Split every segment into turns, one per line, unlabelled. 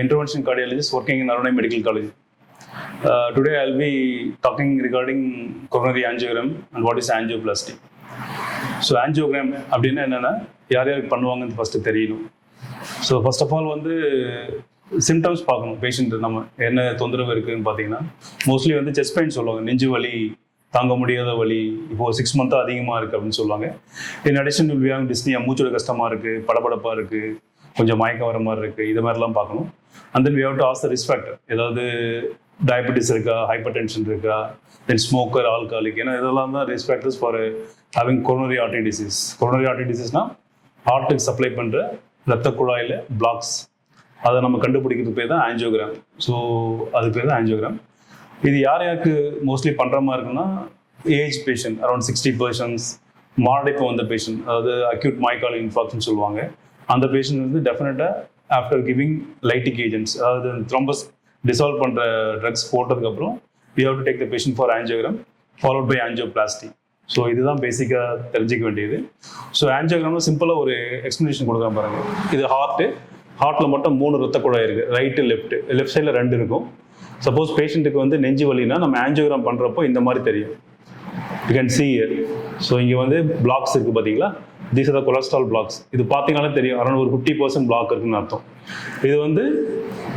intervention cardiologist working in Arunai Medical College. Today I'll be talking regarding coronary angiogram and what is angioplasty. So angiogram அப்படின்னா என்னன்னா யார் யாருக்கு பண்ணுவாங்கன்னு first தெரியணும். So first of all வந்து symptoms பார்க்கணும். Patient நம்ம என்ன தொந்தரவு இருக்குதுன்னு பார்த்தீங்கன்னா மோஸ்ட்லி வந்து செஸ்ட் பெயின் சொல்லுவாங்க, நெஞ்சு வலி, தாங்க முடியாத வலி, இப்போது 6 months அதிகமாக இருக்குது அப்படின்னு சொல்லுவாங்க. In addition will be having dyspnoea, மூச்சோட கஷ்டமாக இருக்குது, படபடப்பாக இருக்குது, கொஞ்சம் மயக்கம் வர மாதிரி இருக்குது, இது மாதிரிலாம் பார்க்கணும். And then we have to ask the risk factor, ஏதாவது டயபெட்டிஸ் இருக்கா, ஹைப்பர் டென்ஷன் இருக்கா, தென் ஸ்மோக்கர், ஆல்காலிக், ஏன்னா இதெல்லாம் தான் risk factors for having coronary artery disease. Coronary artery டிசீஸ்னால் ஹார்ட்டுக்கு சப்ளை பண்ணுற ரத்த குழாயில் பிளாக்ஸ், அதை நம்ம கண்டுபிடிக்கிறதுக்கு பேர் தான் ஆஞ்சியோகிராம். ஸோ அது பேர் தான் ஆஞ்சியோகிராம். இது யார் யாருக்கு மோஸ்ட்லி பண்ணுற மாதிரி இருக்குன்னா ஏஜ் பேஷண்ட், அரௌண்ட் 60%, மாரடைப்பு வந்த பேஷண்ட், அதாவது அக்யூட் மைக்கால் இன்ஃபாக்ஷன் சொல்லுவாங்க. அந்த பேஷண்ட் வந்து டெஃபினட்டாக ஆஃப்டர் கிவிங் லைட்டிக் ஏஜென்ட்ஸ், அதாவது த்ரோம்பஸ் டிசால்வ் பண்ணுற ட்ரக்ஸ் போட்டதுக்கப்புறம் we have to take the patient for angiogram followed by angioplasty. So இதுதான் பேசிக்காக தெரிஞ்சிக்க வேண்டியது. ஸோ ஆஞ்சியோகிராமில் சிம்பிளாக ஒரு எக்ஸ்ப்ளனேஷன் கொடுக்குறேன் பாருங்கள். இது ஹார்ட்டில் மட்டும் 3 ரத்த குழாய் இருக்குது, ரைட்டு லெஃப்ட் சைடில் 2 இருக்கும். சப்போஸ் பேஷண்ட்டுக்கு வந்து நெஞ்சு வலினா நம்ம ஆஞ்சியோகிராம் பண்ணுறப்போ இந்த மாதிரி தெரியும். You can see here. So இங்கே வந்து பிளாக்ஸ் இருக்குது பார்த்தீங்களா, these are the cholesterol plaques. இது பார்த்தீங்கன்னாலே தெரியும், அரௌண்ட் ஒரு 50% பிளாக் இருக்குன்னு அர்த்தம். இது வந்து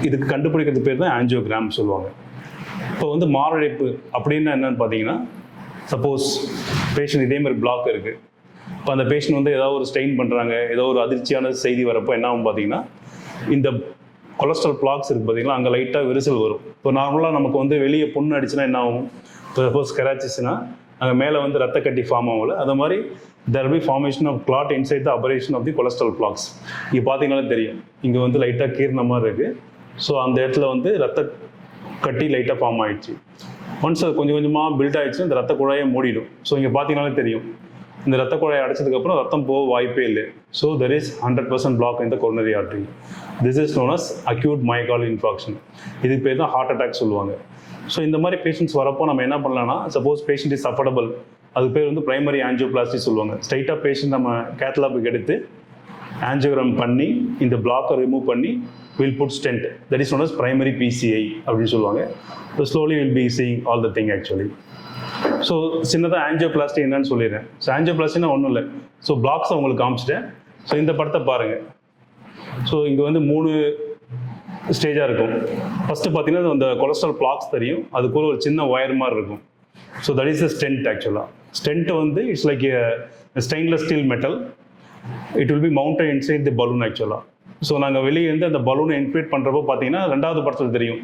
இதுக்கு கண்டுபிடிக்கிறது பேர் தான் ஆஞ்சியோகிராம் சொல்லுவாங்க. இப்போ வந்து மாரடைப்பு அப்படின்னா என்னன்னு பார்த்தீங்கன்னா, சப்போஸ் பேஷண்ட் இதே மாதிரி பிளாக் இருக்குது, இப்போ அந்த பேஷண்ட் வந்து ஏதாவது ஒரு ஸ்ட்ரெயின் பண்ணுறாங்க, ஏதோ ஒரு அதிர்ச்சியான செய்தி வரப்போ என்ன ஆகும் பார்த்தீங்கன்னா, இந்த கொலஸ்ட்ரால் பிளாக்ஸ் இருக்குது பார்த்தீங்களா, அங்கே லைட்டாக விரிசல் வரும். இப்போ நார்மலாக நமக்கு வந்து வெளியே புண்ணு அடிச்சுன்னா என்ன ஆகும், இப்போ சப்போஸ் ஸ்க்ராச்சஸ்னா அங்கே மேலே வந்து ரத்த கட்டி ஃபார்ம் ஆகல, அது மாதிரி there will be formation of clot inside the aberration of the cholesterol plaques. இங்கே பார்த்தீங்கன்னாலே தெரியும், இங்கே வந்து லைட்டாக கீர்ன மாதிரி இருக்குது. ஸோ அந்த இடத்துல வந்து ரத்த கட்டி லைட்டாக ஃபார்ம் ஆகிடுச்சு. ஒன்ஸ் அது கொஞ்சம் கொஞ்சமாக பில்ட் ஆகிடுச்சு, இந்த ரத்த குழாயை மூடிடும். ஸோ இங்கே பார்த்தீங்கன்னாலே தெரியும், இந்த ரத்த குழாயை அடைச்சதுக்கப்புறம் ரத்தம் போக வாய்ப்பே இல்லை. So there is 100% block in the coronary artery. This is known as acute myocardial infarction. இதுக்கு பேர் தான் ஹார்ட் அட்டாக் சொல்லுவாங்க. ஸோ இந்த மாதிரி பேஷண்ட்ஸ் வரப்போ நம்ம என்ன பண்ணலாம்னா, சப்போஸ் பேஷண்ட் இஸ் அஃபோர்டபுள், அது பேர் வந்து பிரைமரி ஆஞ்சியோபிளாஸ்டி சொல்லுவாங்க. ஸ்ட்ரைட்டாக பேஷண்ட் நம்ம CATH Labக்கு எடுத்து ஆஞ்சியோகிராம் பண்ணி இந்த பிளாக்கை ரிமூவ் பண்ணி will put stent, that is known as primary PCI அப்படின்னு சொல்லுவாங்க. So slowly will be seeing all the thing actually. So சின்னதாக ஆஞ்சியோபிளாஸ்டி என்னன்னு சொல்லிடுறேன். ஸோ ஆஞ்சியோபிளாஸ்டினா ஒன்றும் இல்லை. ஸோ பிளாக்ஸை உங்களுக்கு காமிச்சிட்டேன். ஸோ இந்த படத்தை பாருங்கள். ஸோ இங்கே வந்து 3 ஸ்டேஜாக இருக்கும். ஃபஸ்ட்டு பார்த்தீங்கன்னா அந்த கொலஸ்ட்ரால் பிளாக்ஸ் தெரியும், அதுக்குள்ள ஒரு சின்ன ஒயர் மாதிரி இருக்கும். So that is the stent. ஆக்சுவலாக ஸ்டென்ட் வந்து it's like stainless steel metal. It will be mounted inside the balloon ஆக்சுவலாக. ஸோ நாங்கள் வெளியே இருந்து அந்த பலூனை இன்ஃப்ளேட் பண்ணுறப்போ பார்த்தீங்கன்னா 2வது படத்தில் தெரியும்,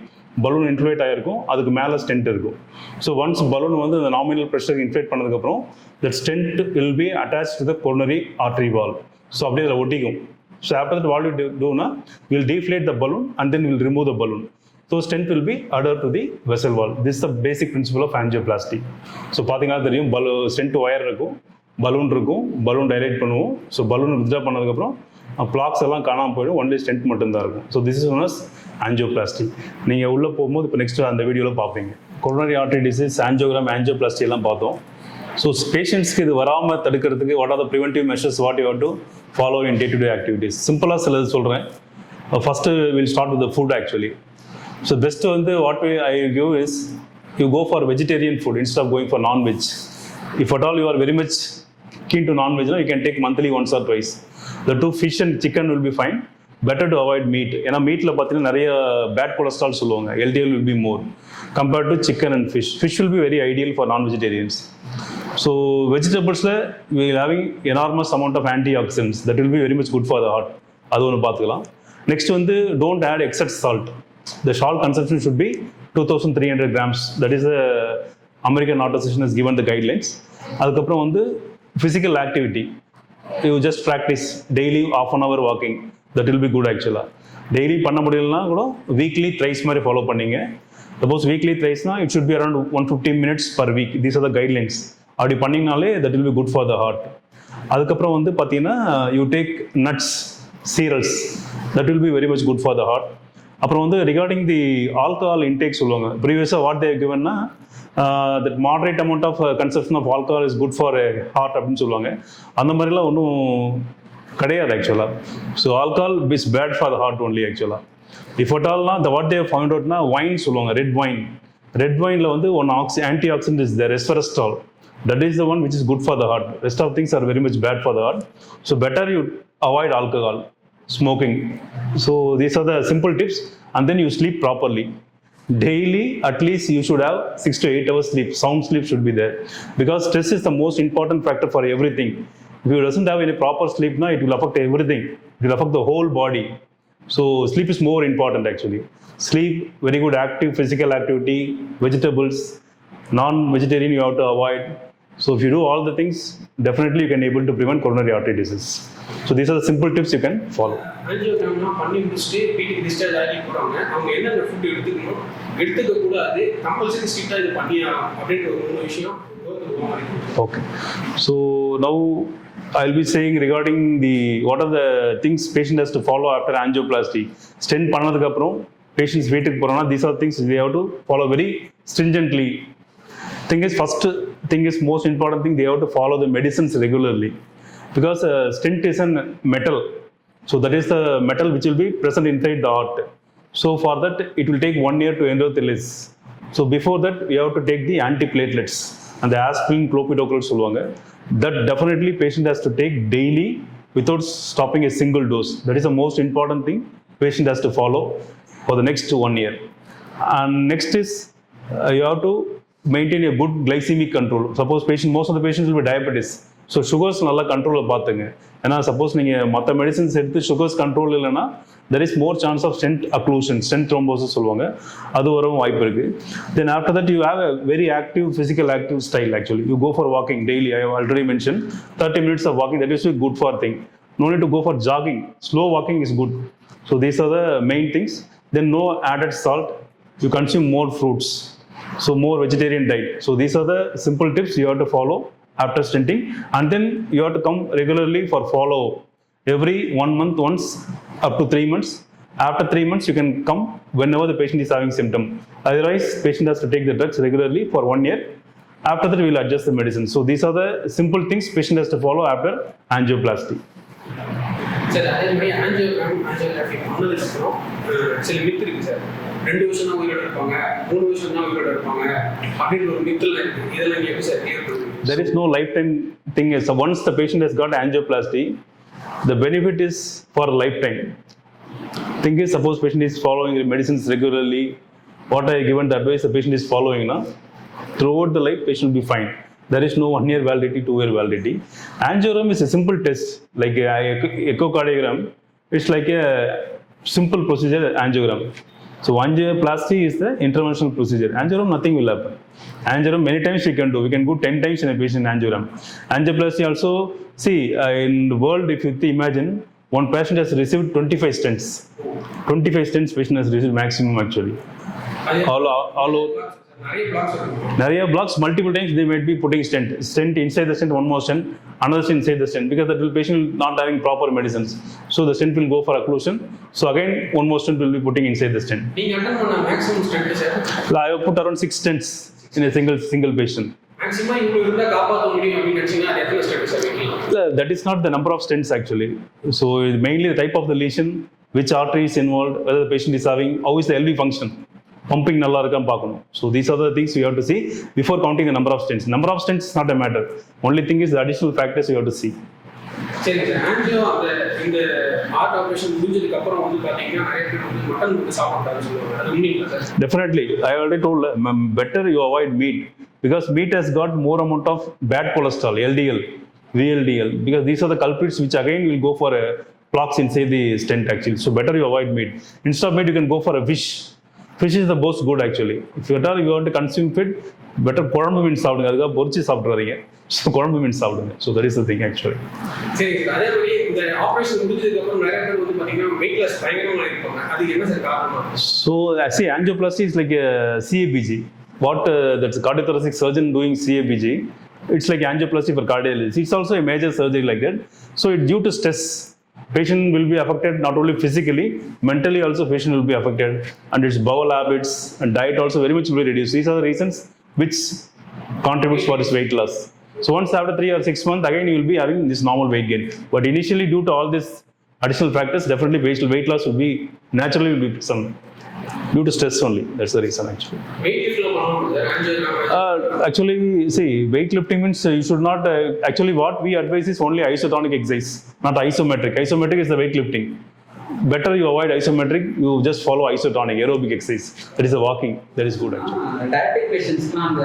பலூன் இன்ஃப்ளேட் ஆகிருக்கும், அதுக்கு மேலே ஸ்டென்ட் இருக்கும். ஸோ ஒன்ஸ் பலூன் வந்து அந்த நாமினல் ப்ரெஷருக்கு இன்ஃப்ளேட் பண்ணதுக்கப்புறம் that stent will be attach to the coronary artery wall. So அப்படியே அதில் ஒட்டிக்கும். So after that, what we do now, we'll deflate the balloon and then we'll remove the balloon. So stent will be adhered to the vessel wall. This is the basic principle of angioplasty. So பார்த்தீங்கன்னா தெரியும், stent wire இருக்கும், balloon இருக்கும், balloon dilate பண்ணுவோம். So balloon withdraw பண்ணதுக்கப்புறம் blocks எல்லாம் காணாமல் போயிடும், only stent மட்டும்தான் இருக்கும். So this is known as angioplasty. நீங்கள் உள்ளே போகும்போது இப்போ நெக்ஸ்ட் அந்த வீடியோவில் பார்ப்பீங்க. Coronary artery disease, angiogram, angioplasty எல்லாம் பார்த்தோம். ஸோ பேஷண்ட்ஸ்க்கு இது வராமல் தடுக்கிறதுக்கு what are the preventive measures what you have to follow in day to day activities? சிம்பிளாக சிலது சொல்கிறேன். First will start with the food actually. So best வந்து what I give is you go for vegetarian food instead of going for non veg. If at all you are very much keen to non-veg, you can take monthly once or twice. The 2 fish and chicken will be fine. Better to avoid meat. ஏன்னா மீட்டில் பார்த்தீங்கன்னா நிறைய bad cholesterol சொல்லுவாங்க, LDL will be more compared to chicken and fish. Fish will be very ideal for non-vegetarians. So வெஜிடபிள்ஸில் we will having enormous amount of antioxidants that will be very much good for the heart. அது ஒன்று பார்த்துக்கலாம். Next வந்து don't add excess salt. The salt consumption should be 2300 grams. That is the American Heart Association has given the guidelines. அதுக்கப்புறம் வந்து physical activity, you just practice daily half an hour walking, that will be good actually. Daily பண்ண முடியலனா கூட weekly thrice மாதிரி follow பண்ணீங்க. Suppose weekly thrice-னா it should be around 150 minutes per week. These are the guidelines. அப்படி பண்ணிங்கனாலே that will be good for the heart. அதுக்கப்புறம் வந்து பார்த்தீங்கன்னா you take nuts, cereals, that will be very much good for the heart. அப்புறம் வந்து regarding தி alcohol intake சொல்லுவாங்க. ப்ரீவியஸாக what they கிவன்னா that moderate amount of consumption of alcohol is good for heart அப்படின்னு சொல்லுவாங்க. அந்த மாதிரிலாம் ஒன்றும் கிடையாது ஆக்சுவலாக. So alcohol is bad for the heart only ஆக்சுவலாக. If at all, what they have found out, wine சொல்லுவாங்க, red wine. Red wine la vandu one antioxidant is there, resveratrol. That is the one which is good for the heart. Rest of things are very much bad for the heart. So better you avoid alcohol, smoking. So these are the simple tips, and then you sleep properly. Daily, at least you should have 6 to 8 hours sleep. Sound sleep should be there, because stress is the most important factor for everything. If you doesn't have any proper sleep, it will affect everything. It will affect the whole body. So sleep is more important actually. Sleep, very good active physical activity, vegetables, non-vegetarian you have to avoid. So if you do all the things, definitely you can able to prevent coronary artery disease. So these are the simple tips you can follow.
ஆஞ்சியோகிராம்னா பண்ணி முடிச்சுட்டு வீட்டுக்கு discharge ஆகி போகிறாங்க. அவங்க என்னென்ன food எடுத்துக்கணும், எடுத்துக்கக்கூடாது, compulsory ஸ்ட்ரிக்டாக இது பண்ணியா அப்படின்ற ஒரு 3 விஷயம்.
Okay. So now I'll be saying regarding what are the things patient has to follow after angioplasty. Stent பண்ணதுக்கு அப்புறம் patients வீட்டுக்கு போறாங்கன்னா, these are things they have to follow very stringently. First thing is most important thing, they have to follow the medicines regularly, because stent is a metal. So that is the metal which will be present inside the heart. So for that it will take 1 year to endothelize. So before that we have to take the antiplatelets and the aspirin, clopidogrel சொல்லுவாங்க. That definitely patient has to take daily without stopping a single dose. That is the most important thing patient has to follow for the next 1 year. And next is you have to maintain a good glycemic control. Suppose most of the patients will be diabetes. So sugars நல்லா கண்ட்ரோலில் பார்த்துங்க. ஏன்னா suppose நீங்கள் மற்ற medicines எடுத்து sugars control இல்லைன்னா there is more chance of stent occlusion, stent thrombosis சொல்லுவாங்க, அது வரவும் வாய்ப்பு இருக்குது. Then after that you have a very active physical active style actually. You go for walking daily. I have already mentioned 30 minutes of walking, that is good for thing. No need to go for jogging. Slow walking is good. So these are the main things. Then no added salt. You consume more fruits. So more vegetarian diet. So these are the simple tips you have to follow after stenting, and then you have to come regularly for follow every 1 month once up to 3 months. After 3 months you can come whenever the patient is having symptom. Otherwise patient has to take the drugs regularly for 1 year. After that we will adjust the medicine. So these are the simple things patient has to follow after angioplasty.
Sir, அதே மாதிரி angiography பண்ணதுக்கு அப்புறம் சில myth இருக்கு sir. 2 வருஷம் தான் உயிரோட இருப்பாங்க, 3 வருஷம் தான் உயிரோட இருப்பாங்க அப்படின்ற ஒரு மித்தில் இருக்கு. இதெல்லாம் எப்படி சார் கிளியர் பண்ணுவீங்க?
There is no lifetime thing. So once the patient has got angioplasty, the benefit is for lifetime. Thing is, suppose patient is following the medicines regularly, what I given the advice the patient is following now, throughout the life patient will be fine. There is no 1 year validity, 2 year validity. Angiogram is a simple test, like echocardiogram. It's like a simple procedure, angiogram. So angioplasty is the interventional procedure. Angiogram, nothing will happen. Angiogram many times we can do. We can go 10 times in a patient angiogram. Angioplasty also, see, in the world, if you imagine, one patient has received 25 stents. 25 stents patient has received maximum actually. All over. நிறைய blocks, multiple times they might be putting stent inside the stent, one more stent, another stent inside the stent, because that will patient not having proper medicines. So the stent will go for occlusion. So again one more stent will be putting inside the stent.
நீங்க attend பண்ண maximum stent sir?
I have put around 6 stents in a single patient.
Maximum இவ்வளவு இருந்தா காப்பாற்ற முடியும் அப்படின்னு நினைச்சீங்கன்னா அது எத்தனை ஸ்டென்ட் சார் வைக்கலாம்?
That is not the number of stents actually. So mainly the type of the lesion, which artery is involved, whether the patient is having, how is the LV function, pumping நல்லா இருக்கான்னு பார்க்கணும். So these are the things we have to see before counting the number of stents. Number of stents is not a matter. Only thing is the additional factors you have to see.
சரிங்க sir. Angio இந்த heart operation முடிஞ்சதுக்கு அப்புறம் வந்து பாத்தீங்கன்னா நிறைய பேர் வந்து mutton வந்து சாப்பிட்டாருன்னு சொல்லுவாங்க. அது உண்மைங்களா sir?
Definitely. I already told better you avoid meat, because meat has got more amount of bad cholesterol, LDL, VLDL, because these are the culprits which again will go for a plaques inside the stent actually. So better you avoid meat. Instead of meat you can go for a fish. Fish is the most good actually. If you want to consume food, better குழம்பு மீன் சாப்பிடுங்க, அதுக்காக பொரிச்சு சாப்பிட்றாதீங்க. So குழம்பு மீன் சாப்பிடுங்க. So that is the thing actually.
சரி, அதே மாதிரி இந்த ஆப்ரேஷன் முடிஞ்சதுக்கு அப்புறம் நிறைய பேர் வந்து பார்த்தீங்கன்னா வெயிட் லாஸ் பயங்கரமாக இருப்பாங்க. அதுக்கு என்ன சார் காரணம்?
So see, angioplasty is like a CABG. What that's a cardiothoracic surgeon doing CABG. It's like angioplasty for cardiologist. It's also a major surgery like that. So it's due to stress. Patient will be affected not only physically, mentally also patient will be affected, and its bowel habits and diet also very much will be reduced. These are the reasons which contributes for this weight loss. So once after 3 or 6 months, again you will be having this normal weight gain. But initially due to all this additional factors, definitely weight loss will be naturally will be some due to stress only. That's the reason actually. Actually, see, weightlifting means you should not. Actually, what we advise is only isotonic exercise, not isometric. Isometric is the weightlifting. Better you avoid isometric, you just follow isotonic, aerobic exercise. That is a walking. That is good actually.
Diabetic patients can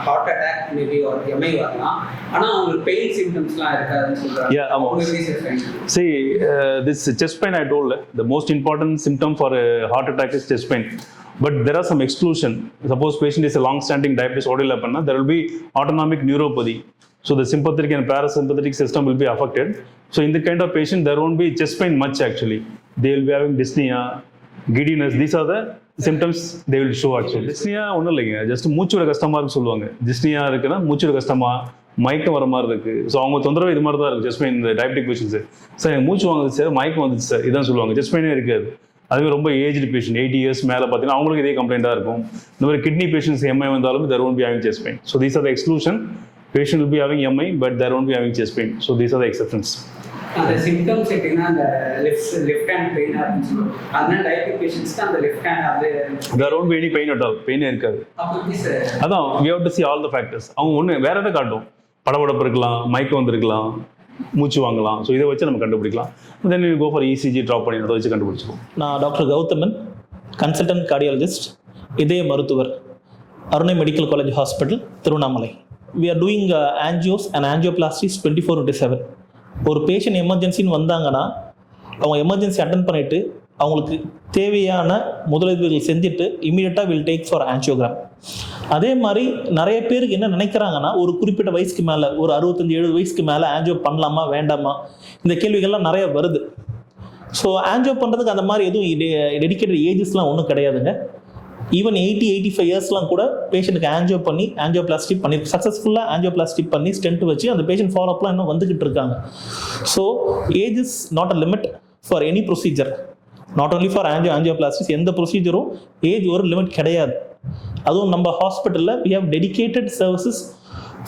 heart attack maybe or MI வரலாம். ஆனா அவங்க pain symptoms லாம் இருக்காதுன்னு சொல்றாங்க.
Yeah, see, this chest pain I told, the most important symptom for a heart attack is chest pain. But there are some exclusion. Suppose patient is a long-standing diabetes ordeal happen, there will be autonomic neuropathy. So the sympathetic and parasympathetic system will be affected. So in the kind of patient, there won't be chest pain much actually. They will be having dyspnea, giddiness. These are the symptoms they will show actually. Dyspnea ஒன்றும் இல்லைங்க, just மூச்சு விட கஷ்டமா இருக்கு சொல்லுவாங்க. dyspnea இருக்குன்னா மூச்சு விட கஷ்டமா, மயக்கம் வர மாதிரி இருக்கு. ஸோ அவங்க தொந்தரவு இது மாதிரி தான் இருக்கு செஸ்ட் பெயின். இந்த டயபெட்டிக் பேஷண்ட்ஸ் சார் எனக்கு மூச்சு வாங்குது சார், மயக்கம் வந்துச்சு சார், இதான் சொல்லுவாங்க. செஸ்ட் பெயினே இருக்காது. அதுவே ரொம்ப ஏஜ்டு பேஷண்ட் 80 years மேலே பார்த்தீங்கன்னா அவங்களுக்கு இதே கம்ப்ளைண்ட்டாக இருக்கும். இந்த மாதிரி கிட்னி பேஷண்ட்ஸ் MI வந்தாலும் there won't be having chest pain. So these are the exclusion. Patient will be having MI, but there won't be having chest pain. So these are the exceptions.
The symptoms எப்படின்னா அந்த left hand pain அப்படின்னு சொல்லுவோம். அதனால diabetic பேஷண்ட்ஸ்க்கு அந்த left hand அது
there won't be any pain at all. பெயினே இருக்காது.
அப்படி சார்
அதான் we have to see all the factors. அவங்க ஒன்று வேற எதை காட்டும், படபடப்பு இருக்கலாம், மயக்கம் வந்திருக்கலாம், மூச்சு வாங்கலாம். ஸோ இதை வச்சு நம்ம கண்டுபிடிக்கலாம். Then we go for ECG trop பண்ணி அதை வச்சு கண்டுபிடிச்சிருவோம்.
நான் டாக்டர் கௌதமன், கன்சல்டன்ட் கார்டியாலஜிஸ்ட், இதய மருத்துவர், அருணை medical college hospital, Tiruvannamalai. We are doing angios and angioplasties 24/7. ஒரு பேஷண்ட் எமர்ஜென்சின்னு வந்தாங்கன்னா அவங்க எமர்ஜென்சி அட்டன் பண்ணிவிட்டு அவங்களுக்கு தேவையான முதலுதவிகள் செஞ்சுட்டு இமீடியட்டாக வில் டேக் ஃபார் ஆன்ஜியோகிராம். அதே மாதிரி நிறைய பேருக்கு என்ன நினைக்கிறாங்கன்னா ஒரு குறிப்பிட்ட வயசுக்கு மேலே, ஒரு 65-70 வயசுக்கு மேலே ஆன்ஜியோ பண்ணலாமா வேண்டாமா, இந்த கேள்விகள்லாம் நிறைய வருது. ஸோ ஆன்ஜியோ பண்ணுறதுக்கு அந்த மாதிரி எதுவும் டெடிக்கேட்டட் ஏஜஸ்லாம் ஒன்றும் கிடையாதுங்க. ஈவன் 80-85 இயர்ஸ்லாம் கூட பேஷண்ட்டுக்கு ஆன்ஜியோ பண்ணி ஆன்ஜியோபிளாஸ்டி பண்ணி சக்ஸஸ்ஃபுல்லாக ஆன்ஜியோபிளாஸ்டி பண்ணி ஸ்டென்ட் வச்சு அந்த பேஷண்ட் ஃபாலோஅப்லாம் இன்னும் வந்துக்கிட்டு இருக்காங்க. So age is not a limit for any procedure, not only for angioplasties. எந்த ப்ரொசீஜரும் ஏஜ் ஒரு லிமிட் கிடையாது. அதுவும் நம்ம ஹாஸ்பிட்டலில் we have dedicated services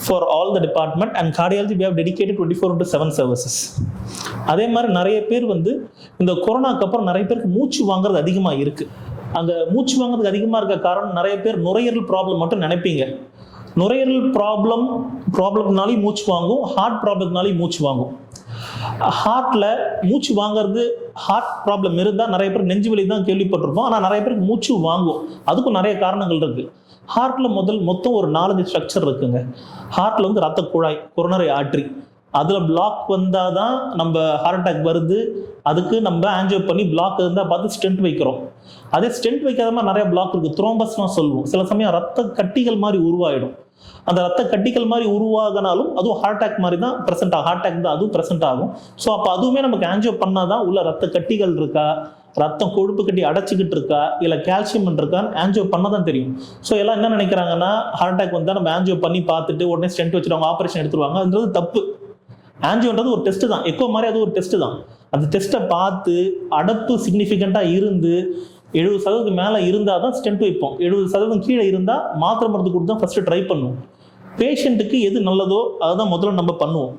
for all the department and cardiology we have dedicated 24/7 services. அதே மாதிரி நிறைய பேர் இந்த கொரோனாக்கு அப்புறம் நிறைய பேருக்கு மூச்சு வாங்குறது அதிகமாக இருக்குது. அந்த மூச்சு வாங்குறதுக்கு அதிகமாக இருக்க காரணம் நிறைய பேர் நுரையீரல் ப்ராப்ளம் மட்டும் நினைப்பீங்க. நுரையீரல் ப்ராப்ளம்னாலையும் மூச்சு வாங்கும், ஹார்ட் ப்ராப்ளம்னாலையும் மூச்சு வாங்கும். ஹார்ட்டில் மூச்சு வாங்குறது, ஹார்ட் ப்ராப்ளம் இருந்தால் நிறைய பேர் நெஞ்சு வலி தான் கேள்விப்பட்டிருப்போம். ஆனால் நிறைய பேருக்கு மூச்சு வாங்கும். அதுக்கும் நிறைய காரணங்கள் இருக்குது. ஹார்ட்டில் மொத்தம் ஒரு 4-5 ஸ்ட்ரக்சர் இருக்குங்க. ஹார்ட்டில் ரத்த குழாய், கொரோனரி ஆர்டரி, அதில் பிளாக் வந்தால் தான் நம்ம ஹார்ட் அட்டாக் வருது. அதுக்கு நம்ம ஆன்ஜியோ பண்ணி பிளாக் இருந்தால் பார்த்து ஸ்டென்ட் வைக்கிறோம். அதே ஸ்டென்ட் வைக்காத மாதிரி நிறைய பிளாக் இருக்குது, த்ரோம்பஸ்லாம் சொல்லுவோம். சில சமயம் ரத்த கட்டிகள் மாதிரி உருவாயிடும். அந்த ரத்த கட்டிகள் மாதிரி உருவாகினாலும் அதுவும் ஹார்ட் அட்டாக் மாதிரி தான் ப்ரெசென்ட் ஆகும். ஹார்ட் அட்டாக் தான் அதுவும் ப்ரெசென்ட் ஆகும். ஸோ அப்போ அதுவுமே நமக்கு ஆன்ஜியோ பண்ணால் தான் உள்ள ரத்த கட்டிகள் இருக்கா, ரத்தம் கொழுப்பு கட்டி அடைச்சிக்கிட்டு இருக்கா, இல்லை கால்சியம் இருக்கான்னு ஆன்ஜியோ பண்ண தான் தெரியும். ஸோ எல்லாம் என்ன நினைக்கிறாங்கன்னா ஹார்ட் அட்டாக் வந்தால் நம்ம ஆன்ஜியோ பண்ணி பார்த்துட்டு உடனே ஸ்டென்ட் வச்சுருவாங்க, ஆப்ரேஷன் எடுத்துருவாங்க. அதுன்றது தப்பு. ஆன்ஜியோன்றது ஒரு டெஸ்ட் தான், எக்கோ மாதிரி அது ஒரு டெஸ்ட் தான். அந்த டெஸ்ட்டை பார்த்து அடப்பு சிக்னிஃபிகண்ட்டாக இருந்து 70% மேலே இருந்தால் தான் ஸ்டென்ட் வைப்போம். 70% கீழே இருந்தால் மாத்திரை மருந்து கொடுத்து தான் ஃபஸ்ட்டு ட்ரை பண்ணுவோம். பேஷண்ட்டுக்கு எது நல்லதோ அதை தான் முதல்ல நம்ம பண்ணுவோம்.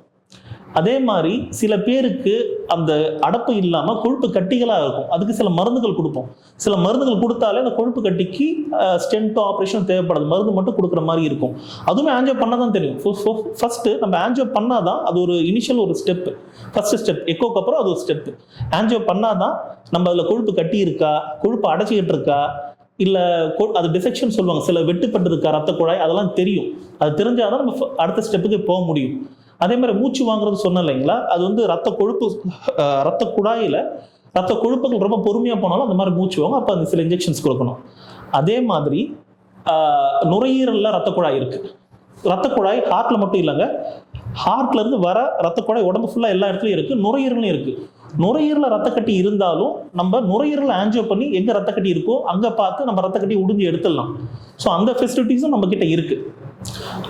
அதே மாதிரி சில பேருக்கு அந்த அடப்பு இல்லாமல் கொழுப்பு கட்டிகளாக இருக்கும். அதுக்கு சில மருந்துகள் கொடுப்போம். சில மருந்துகள் கொடுத்தாலே அந்த கொழுப்பு கட்டிக்கு ஸ்டென்ட்டோ ஆப்ரேஷன் தேவைப்படாது, மருந்து மட்டும் கொடுக்குற மாதிரி இருக்கும். அதுவுமே ஆன்ஜியோ பண்ணால் தான் தெரியும். ஃபஸ்ட்டு நம்ம ஆன்ஜியோ பண்ணால் தான் அது ஒரு இனிஷியல் ஒரு ஸ்டெப்பு, ஃபஸ்ட்டு ஸ்டெப். எக்கோக்கு அப்புறம் அது ஒரு ஸ்டெப்பு. ஆன்ஜியோ பண்ணால் தான் நம்ம அதில் கொழுப்பு கட்டி இருக்கா, கொழுப்பு அடைச்சிக்கிட்டு இருக்கா, இல்லை அது டிசெக்ஷன் சொல்லுவாங்க, சில வெட்டுப்பட்டு இருக்கா ரத்த குழாய், அதெல்லாம் தெரியும். அது தெரிஞ்சால் தான் நம்ம அடுத்த ஸ்டெப்புக்கு போக முடியும். அதே மாதிரி மூச்சு வாங்குறது சொன்னோம் இல்லைங்களா, அது ரத்த கொழுப்பு, ரத்த குழாயில் ரத்த கொழுப்புகள் ரொம்ப பொறுமையாக போனாலும் அந்த மாதிரி மூச்சு வாங்க. அப்போ அந்த சில இன்ஜெக்ஷன்ஸ் கொடுக்கணும். அதே மாதிரி நுரையீரலில் ரத்த குழாய் இருக்குது. ரத்த குழாய் ஹார்ட்டில் மட்டும் இல்லைங்க, ஹார்ட்லேருந்து வர ரத்த குழாய் உடம்பு ஃபுல்லாக எல்லா இடத்துலையும் இருக்குது, நுரையீரலையும் இருக்குது. நுரையீரலில் ரத்த கட்டி இருந்தாலும் நம்ம நுரையீரலை ஆன்ஜியோ பண்ணி எங்கே ரத்த கட்டி இருக்கோ அங்கே பார்த்து நம்ம ரத்த கட்டி உறிஞ்சி எடுத்துடலாம். ஸோ அந்த ஃபெசிலிட்டிஸும் நம்மக்கிட்ட இருக்குது.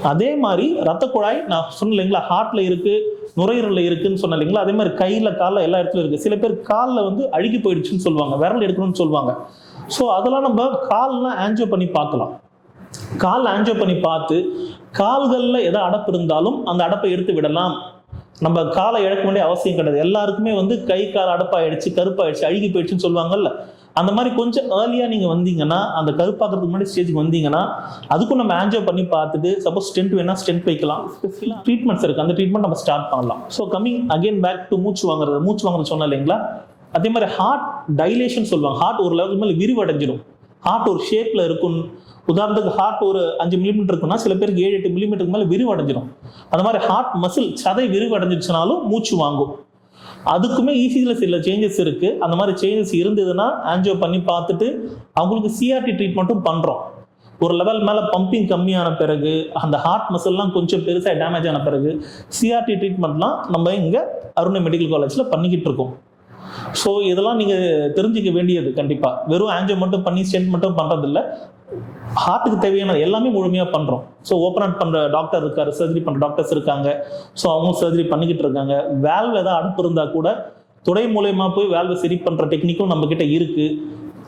அதே மாதிரி ரத்த குழாய் நான் சொன்னேன் இல்லைங்களா, ஹார்ட்டில் இருக்குது, நுரையீரலில் இருக்குதுன்னு சொன்னேன் இல்லைங்களா. அதே மாதிரி கையில் காலில் எல்லா இடத்துலையும் இருக்குது. சில பேர் காலில் அழுகி போயிடுச்சுன்னு சொல்லுவாங்க, விரல் எடுக்கணும்னு சொல்லுவாங்க. ஸோ அதெல்லாம் நம்ம கால்லாம் ஆன்ஜியோ பண்ணி பார்க்கலாம். கால் ஆன்ஜியோ பண்ணி பார்த்து கால்களில் எதாவது அடப்பு இருந்தாலும் அந்த அடப்பை எடுத்து விடலாம். நம்ம காலை இழக்க வேண்டிய அவசியம் கிடையாது. எல்லாருக்குமே வந்து கை கால் அடப்பாயிடுச்சு, கருப்பாயிடுச்சு, அழுகி போயிடுச்சுன்னு சொல்லுவாங்கல்ல, அந்த மாதிரி கொஞ்சம் ஏர்லியாக நீங்கள் வந்தீங்கன்னா, அந்த கருப்பாக்கிறதுக்கு முன்னாடி ஸ்டேஜுக்கு வந்தீங்கன்னா, அதுக்கும் நம்ம ஆன்ஜியோ பண்ணி பார்த்துட்டு சப்போஸ் ஸ்டென்ட் வேணா ஸ்டென்ட் வைக்கலாம். ட்ரீட்மெண்ட்ஸ் இருக்குது, அந்த ட்ரீட்மெண்ட் நம்ம ஸ்டார்ட் பண்ணலாம். So coming again back to மூச்சு வாங்குறது சொன்னேன் இல்லைங்களா, அதே மாதிரி ஹார்ட் டைலேஷன் சொல்லுவாங்க. ஹார்ட் ஒரு லெவலுக்கு மேலே விரிவடைஞ்சிடும். ஹார்ட் ஒரு ஷேப்பில் இருக்கும். உதாரணத்துக்கு ஹார்ட் ஒரு 5 மில்லிமீட்டர் இருக்குன்னா சில பேருக்கு 7-8 மில்லிமீட்டருக்கு மேலே விரிவடைஞ்சிடும். அந்த மாதிரி ஹார்ட் மசில் சதை விரிவடைஞ்சிச்சுனாலும் மூச்சு வாங்கும். அதுக்குமே ஈஸியில் சில சேஞ்சஸ் இருக்கு. அந்த மாதிரி சேஞ்சஸ் இருந்ததுன்னா ஆன்ஜியோ பண்ணி பார்த்துட்டு அவங்களுக்கு சிஆர்டி ட்ரீட்மெண்ட்டும் பண்றோம். ஒரு லெவல் மேலே பம்பிங் கம்மியான பிறகு, அந்த ஹார்ட் மசில்லாம் கொஞ்சம் பெருசாக டேமேஜ் ஆன பிறகு சிஆர்டி ட்ரீட்மெண்ட்லாம் நம்ம இங்கே அருணை மெடிக்கல் காலேஜில் பண்ணிக்கிட்டு இருக்கோம். ஸோ இதெல்லாம் நீங்கள் தெரிஞ்சுக்க வேண்டியது. கண்டிப்பாக வெறும் ஆன்ஜியோ மட்டும் பண்ணி ஸ்டென்ட் மட்டும் பண்ணுறதில்ல, ஹார்ட்டுக்கு தேவையான எல்லாமே முழுமையாக பண்ணுறோம். ஸோ ஓப்பன் ஹார்ட் பண்ணுற டாக்டர் இருக்காரு, சர்ஜரி பண்ணுற டாக்டர்ஸ் இருக்காங்க. ஸோ அவங்க சர்ஜரி பண்ணிக்கிட்டு இருக்காங்க. வேல்வ் ஏதாவது அடப்பு இருந்தால் கூட துடை மூலயமா போய் வேல்வை சரி பண்ணுற டெக்னிக்கும் நம்ம கிட்ட இருக்கு.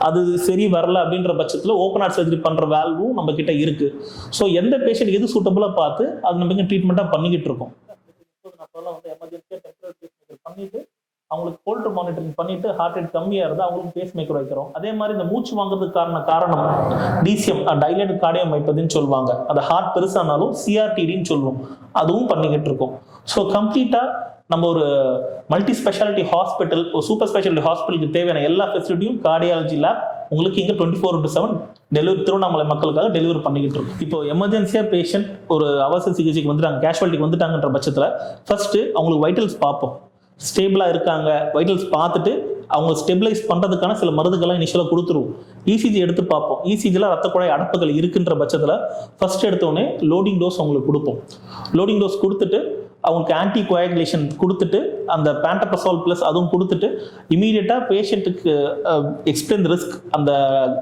அது சரி வரல அப்படின்ற பட்சத்தில் ஓப்பன் ஹார்ட் சர்ஜரி பண்ணுற வேல்வும் நம்ம கிட்ட இருக்கு. ஸோ எந்த பேஷண்ட் எது சூட்டபுளாக பார்த்து அது நம்ம இங்கே ட்ரீட்மெண்ட்டாக பண்ணிக்கிட்டு இருக்கோம். பண்ணிட்டு அவங்களுக்கு கோல்டர் மானிட்டரிங் பண்ணிட்டு ஹார்ட் ரேட் கம்மியாக இருந்தால் அவங்களுக்கு பேஸ் மேக்கர் வைக்கிறோம். அதே மாதிரி இந்த மூச்சு வாங்குறதுக்கான காரணம் டிசிஎம், டைலேட்டட் கார்டியோமைப்பதின்னு சொல்லுவாங்க. அந்த ஹார்ட் பெருசானாலும் சிஆர்டிடின்னு சொல்லுவோம், அதுவும் பண்ணிக்கிட்டு இருக்கோம். ஸோ கம்ப்ளீட்டாக நம்ம ஒரு மல்டி ஸ்பெஷாலிட்டி ஹாஸ்பிட்டல், ஒரு சூப்பர் ஸ்பெஷாலிட்டி ஹாஸ்பிட்டலுக்கு தேவையான எல்லா ஃபெசிலிட்டியும் கார்டியாலஜி லேப் உங்களுக்கு இங்கே 24/7 டெலிவரி திருவண்ணாமலை மக்களுக்காக டெலிவரி பண்ணிக்கிட்டு இருக்கும். இப்போ எமர்ஜென்சியாக பேஷண்ட் ஒரு அவசர சிகிச்சைக்கு வந்துட்டாங்க, கேஷுவாலிட்டிக்கு வந்துட்டாங்கன்ற பட்சத்தில் ஃபர்ஸ்ட் அவங்களுக்கு வைட்டல்ஸ் பார்ப்போம். ஸ்டேபிளாக இருக்காங்க, வைட்டல்ஸ் பார்த்துட்டு அவங்க ஸ்டெபிலைஸ் பண்ணுறதுக்கான சில மருந்துகள்லாம் இனிஷியலாக கொடுத்துருவோம். இசிஜி எடுத்து பார்ப்போம். இசிஜியில் ரத்த குழாய் அடப்புகள் இருக்குன்ற பட்சத்தில் ஃபர்ஸ்ட் எடுத்தோடனே லோடிங் டோஸ் அவங்களுக்கு கொடுப்போம். லோடிங் டோஸ் கொடுத்துட்டு அவங்களுக்கு ஆன்டி கோயாகுலேஷன் கொடுத்துட்டு அந்த பேண்டப்ரசால் ப்ளஸ் அதுவும் கொடுத்துட்டு இமீடியட்டாக பேஷண்ட்டுக்கு எக்ஸ்பிளைன் ரிஸ்க், அந்த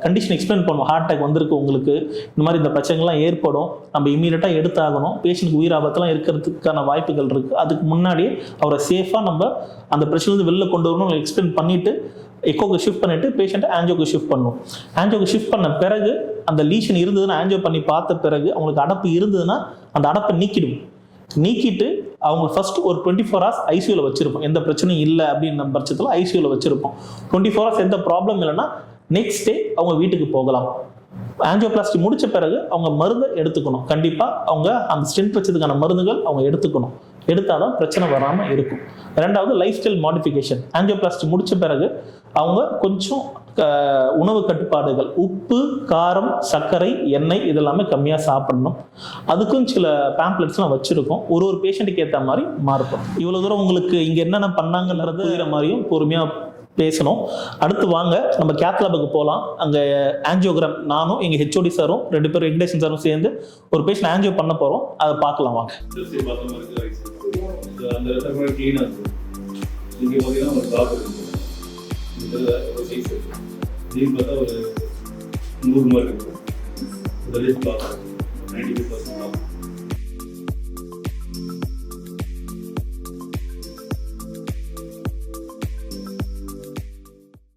கண்டிஷன் எக்ஸ்பிளைன் பண்ணுவோம். ஹார்ட் அட்டாக் வந்திருக்கு உங்களுக்கு, இந்த மாதிரி இந்த பிரச்சனைகள்லாம் ஏற்படும், நம்ம இமீடியட்டாக எடுத்தாகணும், பேஷண்ட்டுக்கு உயிர் ஆபத்தெல்லாம் இருக்கிறதுக்கான வாய்ப்புகள் இருக்குது. அதுக்கு முன்னாடியே அவரை சேஃபாக நம்ம அந்த பிரச்சனை வெளில கொண்டு வரணும் எக்ஸ்பிளைன் பண்ணிவிட்டு எக்கோக்கு ஷிஃப்ட் பண்ணிட்டு பேஷண்ட்டை ஆன்ஜியோக்கு ஷிஃப்ட் பண்ணும். ஆன்ஜியோக்கு ஷிஃப்ட் பண்ண பிறகு அந்த லீஷன் இருந்ததுன்னா ஆன்ஜியோ பண்ணி பார்த்த பிறகு அவங்களுக்கு அடப்பு இருந்ததுன்னா அந்த அடப்பை நீக்கிட்டு அவங்க ஃபர்ஸ்ட் ஒரு 24 hours ஐசியூவில் வச்சிருப்போம். எந்த பிரச்சனையும் இல்லை அப்படின்ற பட்சத்தில் ஐசியூவில் வச்சிருப்போம். 24 hours எந்த ப்ராப்ளம் இல்லைன்னா நெக்ஸ்ட் டே அவங்க வீட்டுக்கு போகலாம். ஆன்ஜியோபிளாஸ்டி முடிச்ச பிறகு அவங்க மருந்தை எடுத்துக்கணும். கண்டிப்பாக அவங்க அந்த ஸ்டென்ட் வச்சதுக்கான மருந்துகள் அவங்க எடுத்துக்கணும். எடுத்தாதான் பிரச்சனை வராமல் இருக்கும். ரெண்டாவது லைஃப் ஸ்டைல் மாடிஃபிகேஷன். ஆன்ஜியோபிளாஸ்டி முடிச்ச பிறகு அவங்க கொஞ்சம் உணவு கட்டுப்பாடுகள், உப்பு, காரம், சர்க்கரை, எண்ணெய் இதெல்லாமே கம்மியாக சாப்பிடணும். அதுக்கும் சில பேம்ப்ளெட்ஸ்லாம் வச்சுருக்கோம். ஒரு பேஷண்ட்டுக்கு ஏற்ற மாதிரி மாறுபடும். இவ்வளோ தூரம் உங்களுக்கு இங்கே என்னென்ன பண்ணாங்கன்றது புரிகிற மாதிரியும் பொறுமையாக பேசணும். அடுத்து வாங்க நம்ம கேத் லேபுக்கு போகலாம். அங்கே ஆன்ஜியோகிராம் நானும் எங்கள் ஹெச்ஓடி சாரும் 2 பேரும் வெங்கடேசன் சாரும் சேர்ந்து ஒரு பேஷண்ட் ஆன்ஜியோ பண்ண போகிறோம். அதை பார்க்கலாம் வாங்க.
ஒரு சைஸ் இருக்கு, நீங்க பார்த்தா ஒரு 100 மார்க் இருக்கும். 95%